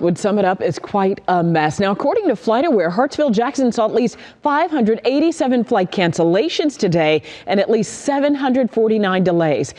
Would sum it up as quite a mess. Now, according to FlightAware, Hartsfield-Jackson saw at least 587 flight cancellations today and at least 749 delays.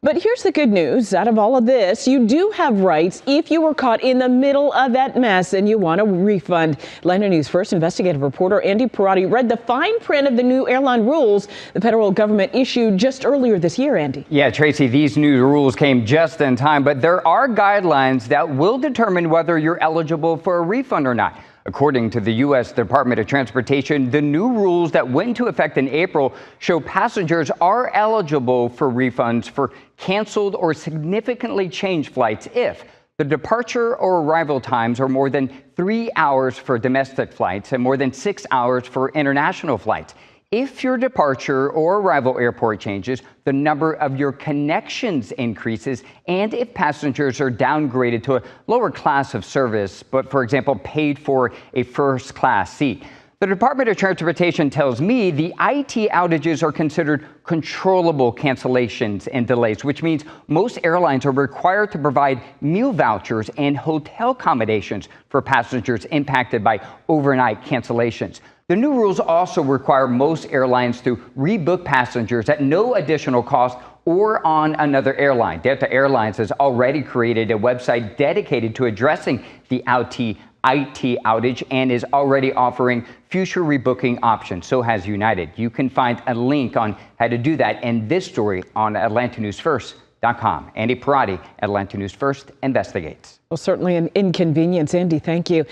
But here's the good news. Out of all of this, you do have rights if you were caught in the middle of that mess and you want a refund. Atlanta News First investigative reporter Andy Perotti read the fine print of the new airline rules the federal government issued just earlier this year, Andy. Yeah, Tracy, these new rules came just in time, but there are guidelines that will determine whether you're eligible for a refund or not. According to the U.S. Department of Transportation, the new rules that went into effect in April show passengers are eligible for refunds for canceled or significantly changed flights if the departure or arrival times are more than 3 hours for domestic flights and more than 6 hours for international flights. If your departure or arrival airport changes, the number of your connections increases, and if passengers are downgraded to a lower class of service, but, for example, paid for a first-class seat. The Department of Transportation tells me the IT outages are considered controllable cancellations and delays, which means most airlines are required to provide meal vouchers and hotel accommodations for passengers impacted by overnight cancellations. The new rules also require most airlines to rebook passengers at no additional cost or on another airline. Delta Airlines has already created a website dedicated to addressing the IT outage and is already offering future rebooking options. So has United. You can find a link on how to do that in this story on AtlantaNewsFirst.com. Andy Perotti, Atlanta News First investigates. Well, certainly an inconvenience, Andy. Thank you.